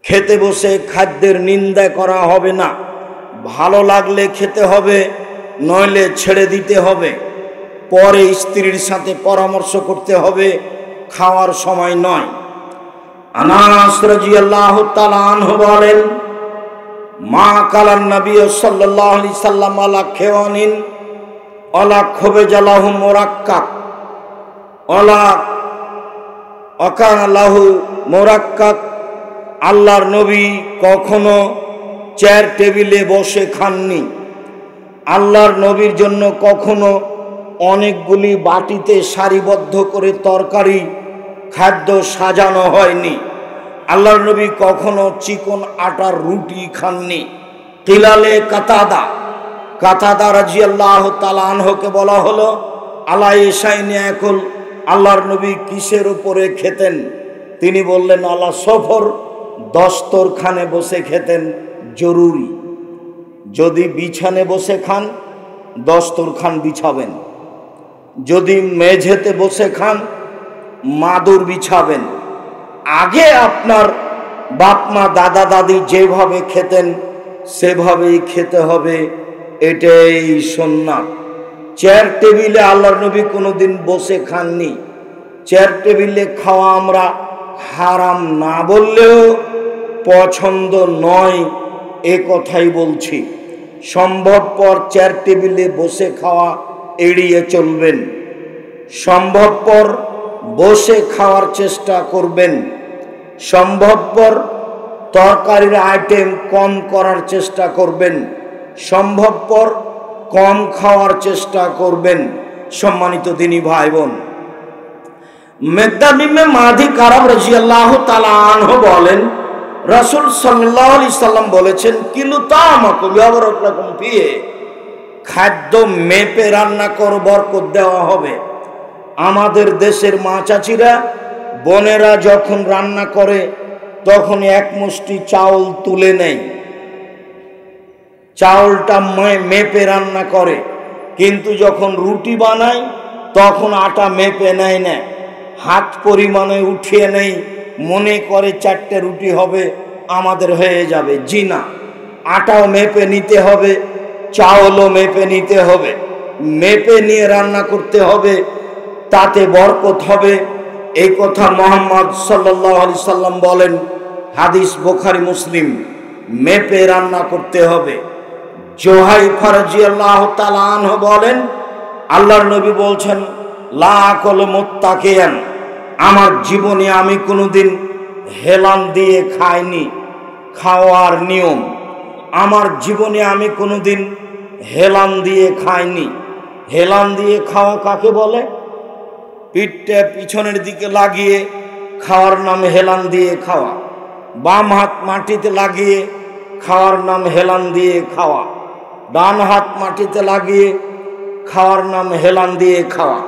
খেতে বসে খাদ্যের নিন্দা করা হবে না, ভালো লাগলে খেতে হবে, নইলে ছেড়ে দিতে হবে। পরে স্ত্রীর সাথে পরামর্শ করতে হবে, খাওয়ার সময় নয়। আনাস রাদিয়াল্লাহু তাআলা আনহু বলেন, মা কালান নবী সাল্লাল্লাহু আলাইহি সাল্লাম আলা খেওয়ানিন ওয়ালা খুবজালাহু মুরাক্কাক ওয়ালা আকানা লাহু মুরাক্কাক। আল্লাহর নবী কখনো চেয়ার টেবিলে বসে খাননি। আল্লাহর নবীর জন্য কখনো অনেকগুলি বাটিতে সারিবদ্ধ করে তরকারি খাদ্য সাজানো হয়নি। আল্লাহর নবী কখনো চিকন আটার রুটি খাননি। কিলালে কাতাদা রাদিয়াল্লাহু তাআলা আনহুকে বলা হলো, আলা ইসাইনি ইয়াকুল, আল্লাহর নবী কিসের উপরে খেতেন? তিনি বললেন, আলা সফর, দস্তরখানে বসে খেতেন। জরুরি, যদি বিছানে বসে খান দস্তরখান বিছাবেন, যদি মেঝেতে বসে খান মাদুর বিছাবেন। আগে আপনার বাপ মা দাদা দাদি যেভাবে খেতেন সেভাবেই খেতে হবে, এটাই সুন্নাত। চেয়ার টেবিলে আল্লাহর নবী কোনোদিন বসে খাননি। চেয়ার টেবিলে খাওয়া আমরা হারাম না বললেও পছন্দ নয় এ কথাই বলছি। সম্ভবপর চেয়ার টেবিলে বসে খাওয়া এড়িয়ে চলবেন। সম্ভবপর বসে খাওয়ার চেষ্টা করবেন। সম্ভবপর তরকারির আইটেম কম করার চেষ্টা করবেন। সম্ভবপর কম খাওয়ার চেষ্টা করবেন। সম্মানিত দিনী ভাই বোন, মিকদাদ ইবনে মাদি কারাব রাদিয়াল্লাহু তাআলা আনহু বলেন, রাসূল সাল্লাল্লাহু আলাইহি সাল্লাম বলেছেন, কিলু তামাকুম ইয়াবরাকুম ফিহি, খাদ্য মেপে রান্না কর, বরকত দেওয়া হবে। আমাদের দেশের মা চাচিরা বোনেরা যখন রান্না করে তখন এক মুষ্টি চাউল তুলে নেয়, চাউলটা মেপে রান্না করে। কিন্তু যখন রুটি বানায় তখন আটা মেপে নেয় না, হাত পরিমাণে উঠিয়ে নেই, মনে করে 4টে রুটি হবে আমাদের হয়ে যাবে। জি না, আটাও মেপে নিতে হবে, চাউলও মেপে নিতে হবে। মেপে নিয়ে রান্না করতে হবে, তাতে বরকত হবে। এই কথা মুহাম্মদ সাল্লাল্লাহু আলাইহি সাল্লাম বলেন, হাদিস বুখারী মুসলিম। মেপে রান্না করতে হবে। জুহাইফা রাদিয়াল্লাহু তাআলা আনহু বলেন, আল্লাহর নবী বলছেন, লা আকুলু মুত্তাকিয়ান, আমার জীবনে আমি কোনোদিন হেলান দিয়ে খাইনি। খাওয়ার নিয়ম, আমার জীবনে আমি কোনোদিন হেলান দিয়ে খাইনি। হেলান দিয়ে খাওয়া কাকে বলে? পিঠটা পিছনের দিকে লাগিয়ে খাওয়ার নাম হেলান দিয়ে খাওয়া। বাম হাত মাটিতে লাগিয়ে খাওয়ার নাম হেলান দিয়ে খাওয়া। ডান হাত মাটিতে লাগিয়ে খাওয়ার নাম হেলান দিয়ে খাওয়া।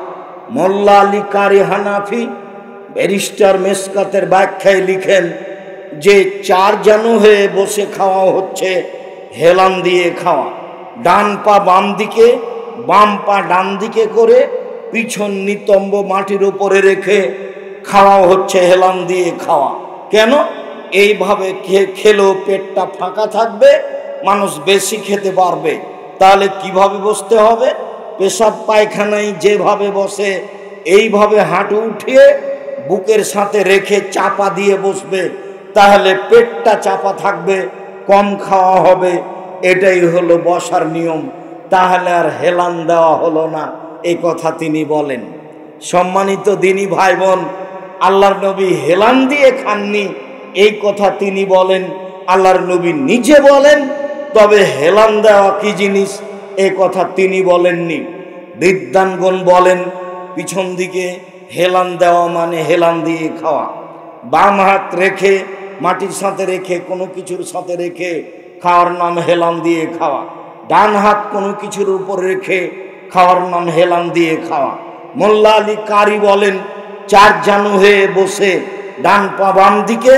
মোল্লা আলী কারি হানাফি ব্যারিস্টার মেশকাতের ব্যাখ্যায় লিখেন যে 4 জানু হয়ে বসে খাওয়া হচ্ছে হেলান দিয়ে খাওয়া। ডান পা বাম দিকে, বাম পা ডান দিকে করে পিছন নিতম্ব মাটির উপরে রেখে খাওয়া হচ্ছে হেলান দিয়ে খাওয়া। কেন? এইভাবে খেলেও পেটটা ফাঁকা থাকবে, মানুষ বেশি খেতে পারবে। তাহলে কিভাবে বসতে হবে? পেশাব পায়খানায় যেভাবে বসে এইভাবে হাঁটু উঠিয়ে বুকের সাথে রেখে চাপা দিয়ে বসবে, তাহলে পেটটা চাপা থাকবে, কম খাওয়া হবে। এটাই হলো বসার নিয়ম। তাহলে আর হেলান দেওয়া হলো না, এই কথা তিনি বলেন। সম্মানিত দিনী ভাই বোন, আল্লাহর নবী হেলান দিয়ে খাননি এই কথা তিনি বলেন, আল্লাহর নবী নিজে বলেন। তবে হেলান দেওয়া কি জিনিস এ কথা তিনি বলেননি। বিদ্বানগণ বলেন, পিছন দিকে হেলান দেওয়া মানে হেলান দিয়ে খাওয়া। বাম হাত রেখে মাটির সাথে রেখে কোনো কিছুর সাথে রেখে খাওয়ার নাম হেলান দিয়ে খাওয়া। ডান হাত কোনো কিছুর উপর রেখে খাওয়ার নাম হেলান দিয়ে খাওয়া। মোল্লা আলী কারি বলেন, 4 জানু হয়ে বসে ডান পা বাম দিকে,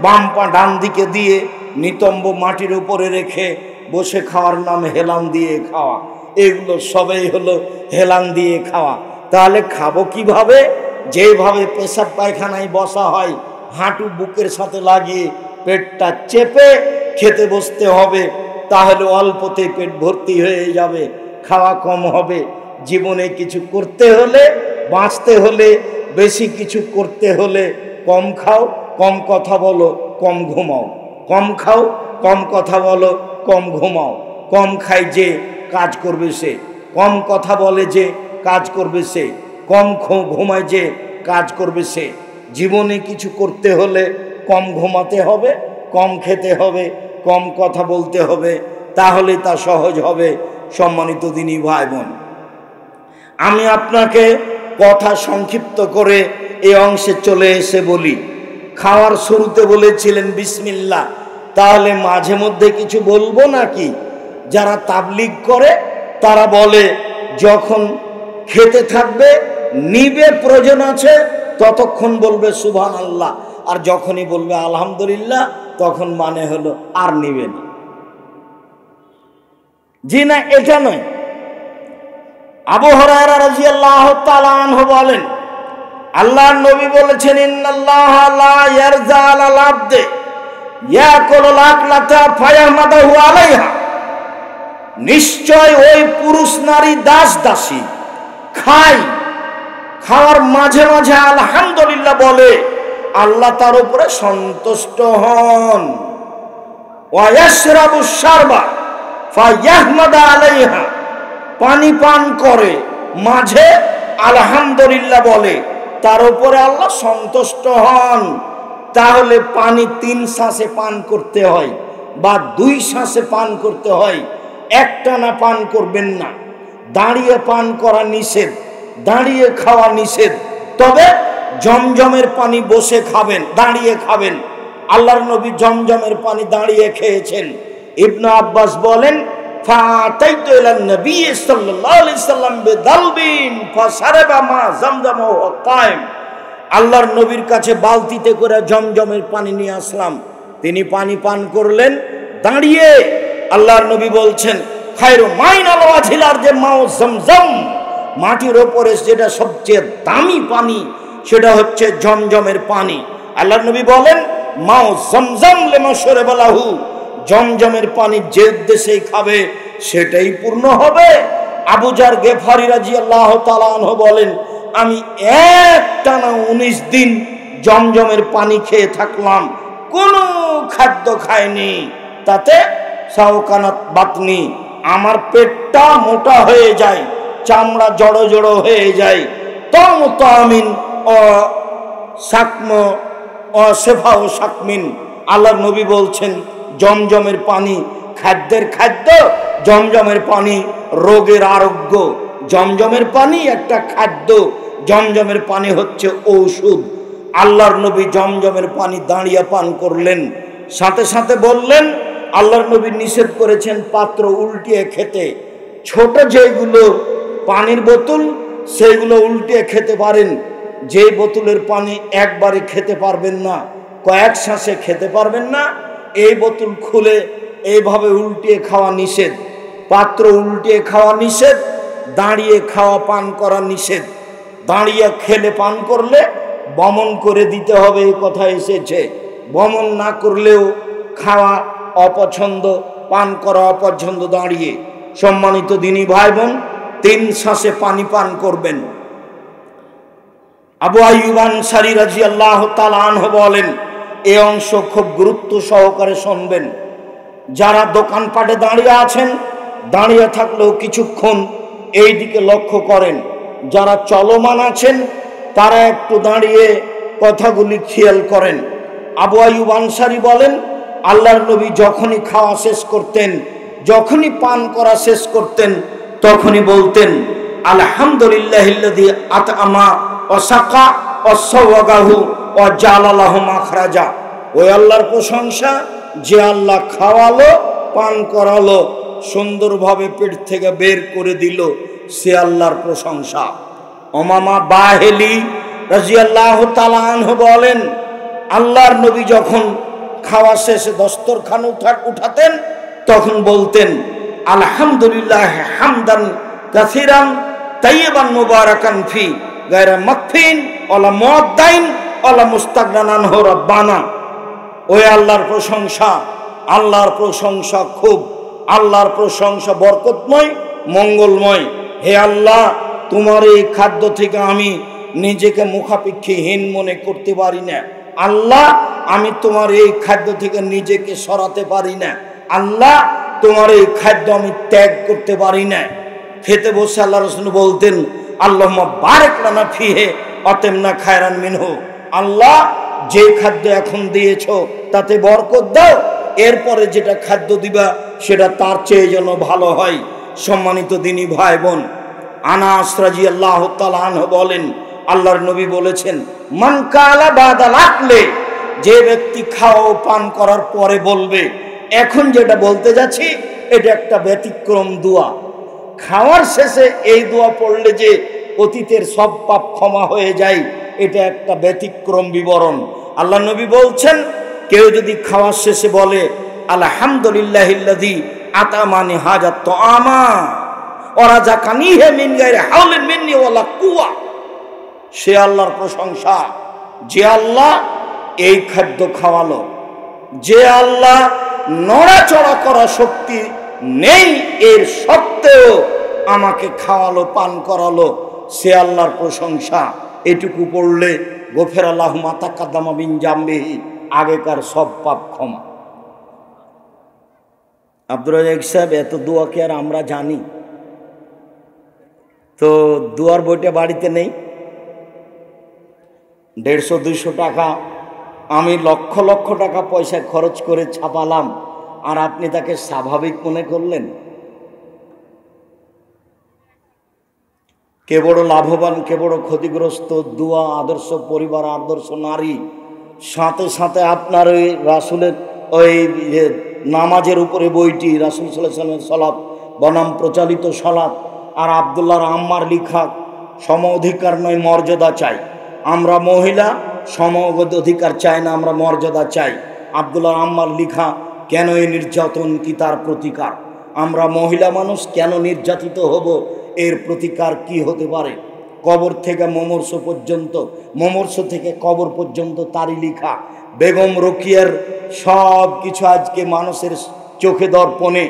বাম পা ডান দিকে দিয়ে নিতম্ব মাটির উপরে রেখে বসে খাওয়ার নাম হেলান দিয়ে খাওয়া। এগুলো সবই হলো হেলান দিয়ে খাওয়া। তাহলে খাবো কিভাবে? যেভাবে পেশাব পায়খানায় বসা হয়, হাঁটু বুকের সাথে লাগিয়ে পেটটা চেপে খেতে বসতে হবে, তাহলে অল্পতে পেট ভর্তি হয়ে যাবে, খাওয়া কম হবে। জীবনে কিছু করতে হলে, বাঁচতে হলে, বেশি কিছু করতে হলে কম খাও, কম কথা বলো, কম ঘুমাও। কম খাও, কম কথা বলো, কম ঘুমাও। কম খাই যে কাজ করবে সে, কম কথা বলে যে কাজ করবে সে, কম ঘুমায় যে কাজ করবে সে। জীবনে কিছু করতে হলে কম ঘুমাতে হবে, কম খেতে হবে, কম কথা বলতে হবে, তাহলে তা সহজ হবে। সম্মানিত দিনী ভাই বোন, আমি আপনাকে কথা সংক্ষিপ্ত করে এই অংশে চলে এসে বলি, খাওয়ার শুরুতে বলেছিলেন বিসমিল্লাহ, তাহলে মাঝে মধ্যে কিছু বলবো নাকি? যারা তাবলীগ করে তারা বলে যখন খেতে থাকবে নিবে, প্রয়োজন আছে ততক্ষণ বলবে সুবহানাল্লাহ, আর যখনই বলবে আলহামদুলিল্লাহ তখন মানে হলো আর নিবে না। জি না, এটা নয়। আবু হুরায়রা রাদিয়াল্লাহু তাআলা আনহু বলেন, আল্লাহর নবী বলেছেন, ইন্নাল্লাহা লা ইয়ারজা আলাল আবদি ইয়াকুলুল আকলাতা ফায়াহমাদুহু আলাইহা, নিশ্চয় ওই পুরুষ নারী দাস দাসী খায়, খাওয়ার মাঝে মাঝে আলহামদুলিল্লাহ বলে, আল্লাহ তার উপরে সন্তুষ্ট হন। ওয়া ইয়াশরাবু শারবা ফায়াহমাদু আলাইহা, পানি পান করে মাঝে আলহামদুলিল্লাহ বলে, তার উপরে আল্লাহ সন্তুষ্ট হন। তাহলে পানি 3 শ্বাসে পান করতে হয় বা 2 শ্বাসে পান করতে হয়, একটানা পান করবেন না। দাঁড়িয়ে পান করা নিষেধ, দাঁড়িয়ে খাওয়া নিষেধ, তবে জমজমের পানি বসে খাবেন, দাঁড়িয়ে খাবেন। আল্লাহর নবী জমজমের পানি দাঁড়িয়ে খেয়েছেন। ইবনে আব্বাস বলেন, ফাতাইতু ইলান নবী সাল্লাল্লাহু আলাইহি সাল্লাম বিদালবিন ফাশারাবা মা জামজাম ওয়া কায়েম, আল্লাহর নবীর কাছে বালতিতে করে জমজমের পানি নিয়ে আসলাম, তিনি পানি পান করলেন দাঁড়িয়ে। আল্লাহর নবী বলছেন, খায়রু মাইনাল ওয়াজিলার যে মাও জমজম, মাটির ওপরে যেটা সবচেয়ে দামি পানি সেটা হচ্ছে জমজমের পানি। আল্লাহর নবী বলেন, মাও জমজম লিমা শরবালাহু, জমজমের পানি যে উদ্দেশ্যেই খাবে সেটাই পূর্ণ হবে। আবু যার গেফারি রাদিয়াল্লাহু তাআলা আনহু বলেন, আমি একটানা 19 দিন জমজমের পানি খেয়ে থাকলাম, কোনো খাদ্য খাইনি, তাতে সাওকানাত বাতনি, আমার পেটটা মোটা হয়ে যায়, চামড়া জড়ো জড়ো হয়ে যায়। তামিন ও সাকম ও সেফা ও সাকমিন, আল্লাহর নবী বলছেন জমজমের পানি খাদ্যের খাদ্য, জমজমের পানি রোগের আরোগ্য। জমজমের পানি একটা খাদ্য, জমজমের পানি হচ্ছে ঔষধ। আল্লাহর নবী জমজমের পানি দাঁড়িয়ে পান করলেন, সাথে সাথে বললেন, আল্লাহর নবী নিষেধ করেছেন পাত্র উল্টিয়ে খেতে। ছোট যেগুলো পানির বোতল সেইগুলো উল্টিয়ে খেতে পারেন, যে বোতলের পানি একবারে খেতে পারবেন না, কয়েক শ্বাসে খেতে পারবেন না, এই বোতল খুলে এইভাবে উল্টিয়ে খাওয়া নিষেধ। পাত্র উল্টিয়ে খাওয়া নিষেধ, দাঁড়িয়ে খাওয়া পান করা নিষেধ। দাঁড়িয়ে খেলে পান করলে বমন করে দিতে হবে, এই কথা এসেছে। বমন না করলেও খাওয়া অপছন্দ, পান করা অপছন্দ দাঁড়িয়ে। সম্মানিত দিনী ভাই বোন, 3 শ্বাসে পানি পান করবেন। আবু আইয়ুব আনসারী রাদিয়াল্লাহু তাআলা আনহু বলেন, এই অংশ খুব গুরুত্ব সহকারে শুনবেন। যারা দোকানপাটে দাঁড়িয়ে আছেন, দাঁড়িয়ে থাকলেও কিছুক্ষণ এই দিকে লক্ষ্য করেন। যারা চলমান আছেন তারা একটু দাঁড়িয়ে কথাগুলি খেয়াল করেন। আবু আইয়ুব আনসারী বলেন, আল্লাহর নবী যখনই খাওয়া শেষ করতেন, যখনই পান করা শেষ করতেন, তখনই বলতেন, আলহামদুলিল্লাহিল্লাযী আতআমা ওয়া সাকা ওয়া সাওয়াগাহু ওয়া জাআলা লাহু মাখরাজা। ওই আল্লাহর প্রশংসা যে আল্লাহ খাওয়ালো, পান করালো, সুন্দরভাবে পেট থেকে বের করে দিল, সে আল্লাহর প্রশংসা। উমামা বাহিলি রাদিয়াল্লাহু তাআলা আনহু বলেন, আল্লাহর নবী যখন খাওয়া শেষে দস্তরখান উঠাতেন তখন বলতেন, আলহামদুলিল্লাহ হামদান কাসীরান তাইয়িবান মুবারাকান ফি গায়রা মাকফিন ওয়ালা মুআদ্দাইন ওয়ালা মুস্তাগনান আনহু রাব্বানা। ওই আল্লাহর প্রশংসা, আল্লাহর প্রশংসা খুব, আল্লাহর প্রশংসা বরকতময়, মঙ্গলময়। হে আল্লাহ, তোমার এই খাদ্য থেকে আমি নিজেকে মুখাপেক্ষীহীন মনে করতে পারি না। আল্লাহ, আমি তোমার এই খাদ্য থেকে নিজেকে সরাতে পারি না। আল্লাহ, তোমার এই খাদ্য আমি ত্যাগ করতে পারি না। খেতে বসে আল্লাহ রাসূল বলতেন, আল্লাহুম্মা বারিক লানা ফিহি আতিমনা খায়রান মিনহু। আল্লাহ, যে খাদ্য এখন দিয়েছো তাতে বরকত দাও, এরপরে যেটা খাদ্য দিবা সেটা তার চেয়ে যেন ভালো হয়। সম্মানিত দিনী ভাই বোন, আনাস রাদিয়াল্লাহু তাআলা আনহু বলেন, আল্লাহর নবী বলেছেন, মান কালা বাদাল আকলে, যে ব্যক্তি খাওয়া ও পান করার পরে বলবে, এখন যেটা বলতে যাচ্ছি এটা একটা ব্যতিক্রম দোয়া। খাওয়ার শেষে এই দোয়া পড়লে যে অতীতের সব পাপ ক্ষমা হয়ে যায়, এটা একটা ব্যতিক্রম বিবরণ। আল্লাহ নবী বলছেন, কেউ যদি খাওয়ার শেষে বলে, আলহামদুলিল্লাহিল্লাযী আতামানি হাজাত তুআমা ওয়া রাযাকানিহি মিন গায়রি হাওলিন মিন্নি ওয়ালা কুওয়া, সে আল্লাহর প্রশংসা, যে আল্লাহ এই খাদ্য খাওয়ালো, যে আল্লাহ নড়াচড়া করা শক্তি নেই এর সত্ত্বেও আমাকে খাওয়ালো, পান করালো, সে আল্লাহর প্রশংসা। এটুকু পড়লে গফিরা লাহু মা তাকাদ্দামা মিন জামবিহি, আগেকার সব পাপ ক্ষমা। আব্দুর রাজ্জাক সাহেব, এত দোয়া কি আর আমরা জানি? তো দোয়ার বইটা বাড়িতে নেই। 150-200 টাকা আমি লক্ষ লক্ষ টাকা পয়সা খরচ করে ছাপালাম, আর আপনি তাকে স্বাভাবিক মনে করলেন। কে বড় লাভবান, কে বড় ক্ষতিগ্রস্ত? দোয়া, আদর্শ পরিবার, আদর্শ নারী, সাথে সাথে আপনার ওই রাসূলের ওই নামাজের উপরে বইটি, রাসূল সাল্লাল্লাহু আলাইহি ওয়াসাল্লামের সালাত বনাম প্রচালিত সালাত, আর আব্দুল্লাহর আম্মার লিখা সম অধিকার নয় মর্যাদা চাই। আমরা মহিলা সম অধিকার চাই না, আমরা মর্যাদা চাই। আব্দুল্লাহর আম্মার লিখা কেন এই নির্যাতন, কি তার প্রতিকার? আমরা মহিলা মানুষ কেন নির্যাতিত হব, এর প্রতিকার কি হতে পারে? কবর থেকে মমর্ষ পর্যন্ত, মমর্ষ থেকে কবর পর্যন্ত তারই লিখা। বেগম রোকিয়ার সব কিছু আজকে মানুষের চোখে দর্পণে।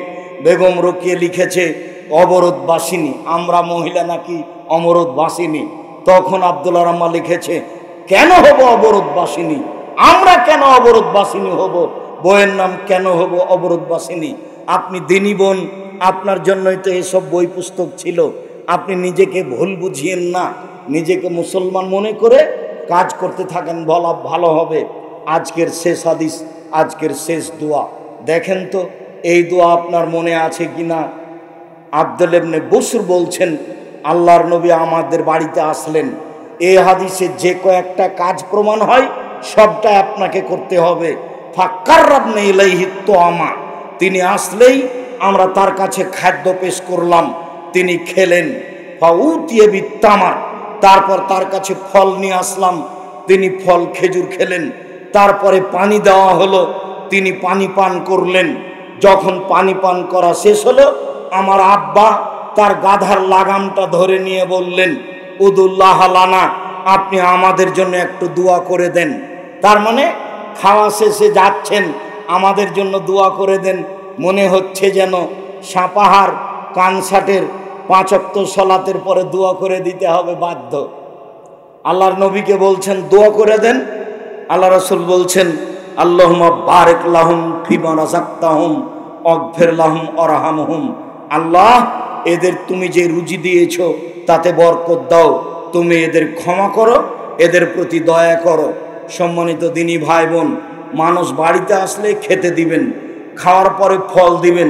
বেগম রোকিয়া লিখেছে অবরোধবাসিনী, আমরা মহিলা নাকি অমরোধবাসিনী। তখন আব্দুল্লাহর আম্মা লিখেছে, কেন হব অবরোধবাসিনী, আমরা কেন অবরোধবাসিনী হব, বইয়ের নাম কেন হব অবরোধবাসিনী? আপনি দিনী বোন, আপনার জন্যই তো এসব বই পুস্তক ছিল। আপনি নিজেকে ভুল বুঝিয়েন না, নিজেকে মুসলমান মনে করে কাজ করতে থাকেন, বলা ভালো হবে। আজকের শেষ হাদিস, আজকের শেষ দোয়া দেখেন তো, এই দোয়া আপনার মনে আছে কিনা? আব্দুল্লাহ ইবনে বুসর বলছেন, আল্লাহর নবী আমাদের বাড়িতে আসলেন, এই হাদিসে যে কয়েকটা কাজ প্রমাণ হয় সবটা আপনাকে করতে হবে। ফাক্কাররাবনা ইলাইহি তুআমা, তিনি আসলেই আমরা তার কাছে খাদ্য পেশ করলাম, তিনি খেলেন। ফাউতিয়া বিত্তামার, তারপর তার কাছে ফল নিয়ে আসলাম, তিনি ফল খেজুর খেলেন। তারপরে পানি দেওয়া হলো, তিনি পানি পান করলেন। যখন পানি পান করা শেষ হলো, আমার আব্বা তার গাধার লাগামটা ধরে নিয়ে বললেন, উদুল্লাহ লানা, আপনি আমাদের জন্য একটু দোয়া করে দেন। তার মানে খাওয়া শেষে যাচ্ছেন, আমাদের জন্য দোয়া করে দেন। মনে হচ্ছে যেন সাপাহার কানসাটের 5 ওয়াক্ত সালাতের পরে দোয়া করে দিতে হবে বাধ্য। আল্লাহর নবীকে বলছেন দোয়া করে দেন। আল্লাহ রাসূল বলছেন, আল্লাহুম্মা বারিক লাহুম ফিমা রাযাকতাহুম ওয়াগফির লাহুম ওয়ারহামহুম। আল্লাহ, এদের তুমি যে রুজি দিয়েছো তাতে বরকত দাও, তুমি এদের ক্ষমা করো, এদের প্রতি দয়া করো। সম্মানিত দিনী ভাই বোন, মানুষ বাড়িতে আসলে খেতে দিবেন, খাওয়ার পরে ফল দিবেন,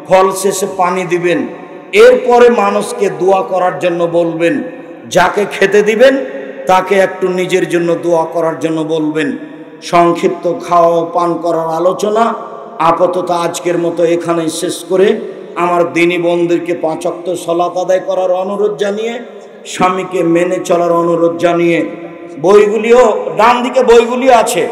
ফল শেষে পানি দিবেন, এরপরে মানুষকে দোয়া করার জন্য বলবেন। যাকে খেতে দিবেন তাকে একটু নিজের জন্য দোয়া করার জন্য বলবেন। সংক্ষিপ্ত খাওয়া ও পান করার আলোচনা আপাতত আজকের মতো এখানেই শেষ করে আমার দিনী বোনদেরকে 5 ওয়াক্ত সালাত আদায় করার অনুরোধ জানিয়ে, স্বামীকে মেনে চলার অনুরোধ জানিয়ে, বইগুলিও ডান দিকে বইগুলি আছে।